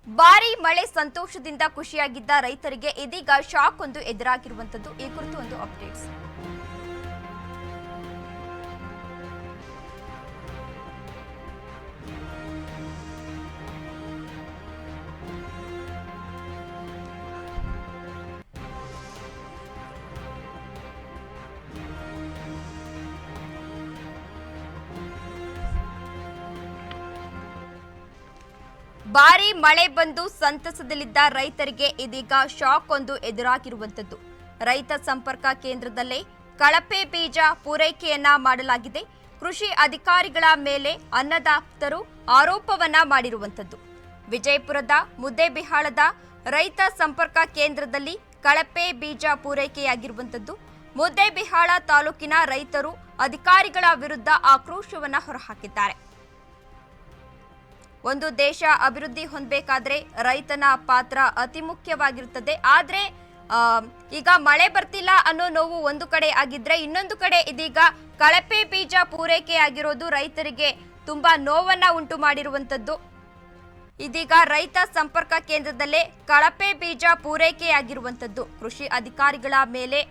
ಭಾರಿ ಮಳೆ ಸಂತೋಷದಿಂದ ಖುಷಿಯಾಗಿದ್ದ ರೈತರಿಗೆ ಇದೀಗ ಶಾಕ್ ಒಂದು ಎದುರಾಗಿರುವಂತದ್ದು. ಈ ಕುರಿತು ಒಂದು ಅಪ್ಡೇಟ್ಸ್. ಭಾರಿ ಮಳೆ ಬಂದು ಸಂತಸದಲ್ಲಿದ್ದ ರೈತರಿಗೆ ಇದೀಗ ಶಾಕ್ ಒಂದು ಎದುರಾಗಿರುವಂತದ್ದು. ರೈತ ಸಂಪರ್ಕ ಕೇಂದ್ರದಲ್ಲೇ ಕಳಪೆ ಬೀಜ ಪೂರೈಕೆಯನ್ನ ಮಾಡಲಾಗಿದೆ. ಕೃಷಿ ಅಧಿಕಾರಿಗಳ ಮೇಲೆ ಅನ್ನದಾತರು ಆರೋಪವನ್ನ ಮಾಡಿರುವಂತದ್ದು. ವಿಜಯಪುರದ ಮುದ್ದೇಬಿಹಾಳದ ರೈತ ಸಂಪರ್ಕ ಕೇಂದ್ರದಲ್ಲಿ ಕಳಪೆ ಬೀಜ ಪೂರೈಕೆಯಾಗಿರುವಂತದ್ದು. ಮುದ್ದೇಬಿಹಾಳ ತಾಲೂಕಿನ ರೈತರು ಅಧಿಕಾರಿಗಳ ವಿರುದ್ಧ ಆಕ್ರೋಶವನ್ನ ಹೊರಹಾಕಿದ್ದಾರೆ. ಒಂದು ದೇಶ ಅಭಿವೃದ್ಧಿ ಹೊಂದಬೇಕಾದ್ರೆ ರೈತನ ಪಾತ್ರ ಅತಿ ಮುಖ್ಯವಾಗಿರುತ್ತದೆ. ಆದ್ರೆ ಈಗ ಮಳೆ ಬರ್ತಿಲ್ಲ ಅನ್ನೋ ನೋವು ಒಂದು ಕಡೆ ಆಗಿದ್ರೆ, ಇನ್ನೊಂದು ಕಡೆ ಇದೀಗ ಕಳಪೆ ಬೀಜ ಪೂರೈಕೆ ಆಗಿರೋದು ರೈತರಿಗೆ ತುಂಬಾ ನೋವನ್ನ ಉಂಟು ಮಾಡಿರುವಂತದ್ದು. ಇದೀಗ ರೈತ ಸಂಪರ್ಕ ಕೇಂದ್ರದಲ್ಲೇ ಕಳಪೆ ಬೀಜ ಪೂರೈಕೆಯಾಗಿರುವಂತದ್ದು. ಕೃಷಿ ಅಧಿಕಾರಿಗಳ ಮೇಲೆ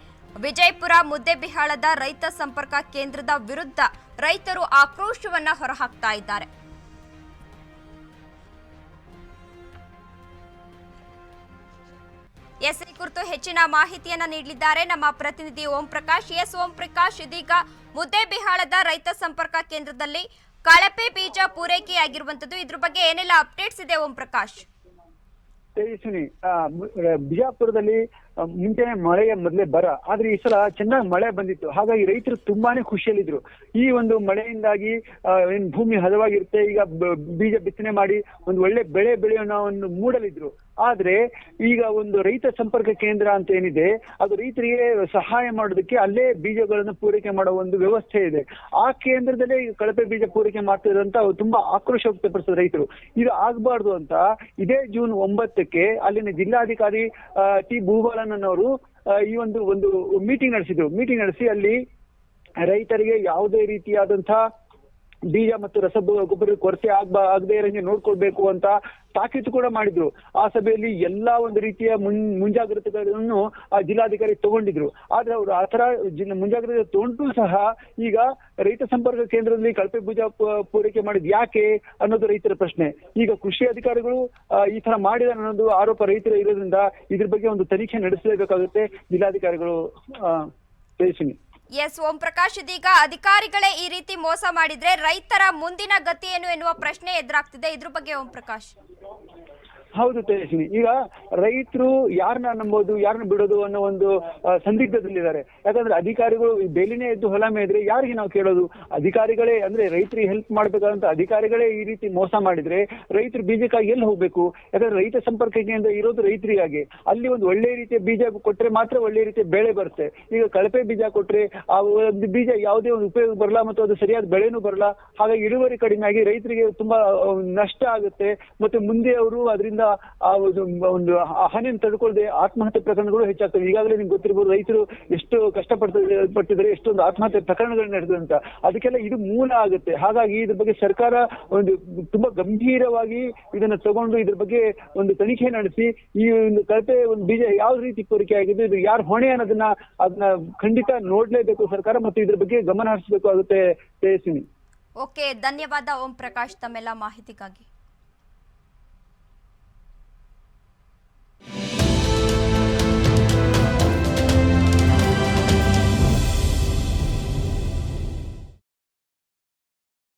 ವಿಜಯಪುರ ಮುದ್ದೇಬಿಹಾಳದ ರೈತ ಸಂಪರ್ಕ ಕೇಂದ್ರದ ವಿರುದ್ಧ ರೈತರು ಆಕ್ರೋಶವನ್ನ ಹೊರಹಾಕ್ತಾ ಇದ್ದಾರೆ. ಈ ಕುರಿತು ಹೆಚ್ಚಿನ ಮಾಹಿತಿಯನ್ನ ನೀಡಲಿದ್ದಾರೆ ನಮ್ಮ ಪ್ರತಿನಿಧಿ ಓಂ ಪ್ರಕಾಶ್. ಓಂ ಪ್ರಕಾಶ್, ಇದೀಗ ಮುದ್ದೇಬಿಹಾಳದ ರೈತ ಸಂಪರ್ಕ ಕೇಂದ್ರದಲ್ಲಿ ಕಳಪೆ ಬೀಜ ಪೂರೈಕೆಯಾಗಿರುವಂತದ್ದು, ಇದ್ರ ಬಗ್ಗೆ ಏನೆಲ್ಲ ಅಪ್ಡೇಟ್ಸ್ ಇದೆ ಓಂ ಪ್ರಕಾಶ್? ಬಿಜಾಪುರದಲ್ಲಿ ಮುಂಚೆನೆ ಮಳೆಯ ಮೊದಲೇ ಬರ, ಆದ್ರೆ ಈ ಸಲ ಚೆನ್ನಾಗಿ ಮಳೆ ಬಂದಿತ್ತು. ಹಾಗಾಗಿ ರೈತರು ತುಂಬಾನೇ ಖುಷಿಯಲ್ಲಿದ್ರು. ಈ ಒಂದು ಮಳೆಯಿಂದಾಗಿ ಭೂಮಿ ಹದವಾಗಿರುತ್ತೆ, ಈಗ ಬೀಜ ಬಿತ್ತನೆ ಮಾಡಿ ಒಂದು ಒಳ್ಳೆ ಬೆಳೆ ಬೆಳೆಯೋಣ ಮೂಡಲಿದ್ರು. ಆದ್ರೆ ಈಗ ಒಂದು ರೈತ ಸಂಪರ್ಕ ಕೇಂದ್ರ ಅಂತ ಏನಿದೆ, ಅದು ರೈತರಿಗೆ ಸಹಾಯ ಮಾಡೋದಕ್ಕೆ ಅಲ್ಲೇ ಬೀಜಗಳನ್ನು ಪೂರೈಕೆ ಮಾಡೋ ಒಂದು ವ್ಯವಸ್ಥೆ ಇದೆ. ಆ ಕೇಂದ್ರದಲ್ಲೇ ಈಗ ಕಳಪೆ ಬೀಜ ಪೂರೈಕೆ ಮಾಡ್ತಿರೋದಂತ ತುಂಬಾ ಆಕ್ರೋಶ ವ್ಯಕ್ತಪಡಿಸಿದ ರೈತರು. ಇದು ಆಗ್ಬಾರ್ದು ಅಂತ ಇದೇ ಜೂನ್ 9ಕ್ಕೆ ಅಲ್ಲಿನ ಜಿಲ್ಲಾಧಿಕಾರಿ ಟಿ ಭೂಪಾಲನ್ ಅವರು ಈ ಒಂದು ಮೀಟಿಂಗ್ ನಡೆಸಿ ಅಲ್ಲಿ ರೈತರಿಗೆ ಯಾವುದೇ ರೀತಿಯಾದಂತಹ ಬೀಜ ಮತ್ತು ರಸಗೊಬ್ಬರ ಕೊರತೆ ಆಗದೆ ಇರಂಗೆ ನೋಡ್ಕೊಳ್ಬೇಕು ಅಂತ ತಾಕೀತು ಕೂಡ ಮಾಡಿದ್ರು. ಆ ಸಭೆಯಲ್ಲಿ ಎಲ್ಲಾ ಒಂದು ರೀತಿಯ ಮುಂಜಾಗ್ರತೆಗಳನ್ನು ಆ ಜಿಲ್ಲಾಧಿಕಾರಿ ತಗೊಂಡಿದ್ರು. ಆದ್ರೆ ಅವರು ಆ ತರ ಮುಂಜಾಗ್ರತೆ ತಗೊಂಡು ಸಹ ಈಗ ರೈತ ಸಂಪರ್ಕ ಕೇಂದ್ರದಲ್ಲಿ ಕಳಪೆ ಬೀಜ ಪೂರೈಕೆ ಮಾಡಿದ್ ಯಾಕೆ ಅನ್ನೋದು ರೈತರ ಪ್ರಶ್ನೆ. ಈಗ ಕೃಷಿ ಅಧಿಕಾರಿಗಳು ಈ ತರ ಮಾಡಿದ ಅನ್ನೋದು ಆರೋಪ ರೈತರ ಇರೋದ್ರಿಂದ ಇದ್ರ ಬಗ್ಗೆ ಒಂದು ತನಿಖೆ ನಡೆಸಲೇಬೇಕಾಗುತ್ತೆ ಜಿಲ್ಲಾಧಿಕಾರಿಗಳು. ತಿಳಿಸಿನಿ. ಓಂ ಪ್ರಕಾಶ್, ಇದೀಗ ಅಧಿಕಾರಿಗಳೇ ಈ ರೀತಿ ಮೋಸ ಮಾಡಿದ್ರೆ ರೈತರ ಮುಂದಿನ ಗತಿ ಏನು ಎನ್ನುವ ಪ್ರಶ್ನೆ ಎದುರಾಗ್ತಿದೆ. ಇದ್ರ ಬಗ್ಗೆ ಓಂ ಪ್ರಕಾಶ್. ಹೌದು ತೇಜಸ್ವಿನಿ, ಈಗ ರೈತರು ಯಾರನ್ನ ನಂಬೋದು ಯಾರನ್ನ ಬಿಡೋದು ಅನ್ನೋ ಒಂದು ಸಂದಿಗ್ಧದಲ್ಲಿದ್ದಾರೆ. ಯಾಕಂದ್ರೆ ಅಧಿಕಾರಿಗಳು ಬೇಲಿನೇ ಎದ್ದು ಹೊಲ ಮೇದ್ರೆ ಯಾರಿಗೆ ನಾವು ಕೇಳೋದು? ಅಧಿಕಾರಿಗಳೇ ಅಂದ್ರೆ ರೈತರಿಗೆ ಹೆಲ್ಪ್ ಮಾಡ್ಬೇಕಾದಂತ ಅಧಿಕಾರಿಗಳೇ ಈ ರೀತಿ ಮೋಸ ಮಾಡಿದ್ರೆ ರೈತರು ಬೀಜಕ್ಕಾಗಿ ಎಲ್ಲಿ ಹೋಗ್ಬೇಕು? ಯಾಕಂದ್ರೆ ರೈತ ಸಂಪರ್ಕ ಕೇಂದ್ರ ಇರೋದು ರೈತರಿಗಾಗಿ. ಅಲ್ಲಿ ಒಂದು ಒಳ್ಳೆ ರೀತಿಯ ಬೀಜ ಕೊಟ್ರೆ ಮಾತ್ರ ಒಳ್ಳೆ ರೀತಿಯ ಬೆಳೆ ಬರುತ್ತೆ. ಈಗ ಕಳಪೆ ಬೀಜ ಕೊಟ್ರೆ ಆ ಒಂದು ಬೀಜ ಯಾವುದೇ ಒಂದು ಉಪಯೋಗ ಬರಲ್ಲ ಮತ್ತು ಅದು ಸರಿಯಾದ ಬೆಳೆನೂ ಬರಲ್ಲ. ಹಾಗಾಗಿ ಇಳುವರಿ ಕಡಿಮೆ ಆಗಿ ರೈತರಿಗೆ ತುಂಬಾ ನಷ್ಟ ಆಗುತ್ತೆ. ಮತ್ತೆ ಮುಂದೆ ಅವರು ಅದರಿಂದ ಆ ಒಂದು ಹಾನಿಯನ್ನು ತಡ್ಕೊಳ್ಳದೆ ಆತ್ಮಹತ್ಯೆ ಪ್ರಕರಣಗಳು ಹೆಚ್ಚಾಗ್ತವೆ. ಈಗಾಗಲೇ ನಿಮ್ಗೆ ಗೊತ್ತಿರಬಹುದು ರೈತರು ಎಷ್ಟು ಕಷ್ಟಪಟ್ಟಿದ್ದಾರೆ, ಎಷ್ಟೊಂದು ಆತ್ಮಹತ್ಯೆ ಪ್ರಕರಣಗಳು ನಡೆದಂತ. ಅದಕ್ಕೆಲ್ಲ ಇದು ಮೂಲ ಆಗುತ್ತೆ. ಹಾಗಾಗಿ ಇದ್ರ ಬಗ್ಗೆ ಸರ್ಕಾರ ಒಂದು ತುಂಬಾ ಗಂಭೀರವಾಗಿ ಇದನ್ನ ತಗೊಂಡು ಇದ್ರ ಬಗ್ಗೆ ಒಂದು ತನಿಖೆ ನಡೆಸಿ ಈ ಒಂದು ಕಳಪೆ ಒಂದು ಬೀಜ ಯಾವ ರೀತಿ ಪೂರೈಕೆ ಆಗಿದೆ, ಇದು ಯಾರು ಹೊಣೆ ಅದನ್ನ ಖಂಡಿತ ನೋಡ್ಲೇಬೇಕು ಸರ್ಕಾರ, ಮತ್ತು ಇದ್ರ ಬಗ್ಗೆ ಗಮನ ಹರಿಸಬೇಕು ಆಗುತ್ತೆ. ತೇಜಸ್ವಿನಿ. ಓಕೆ, ಧನ್ಯವಾದ ಓಂ ಪ್ರಕಾಶ್ ತಮ್ಮೆಲ್ಲ ಮಾಹಿತಿಗಾಗಿ.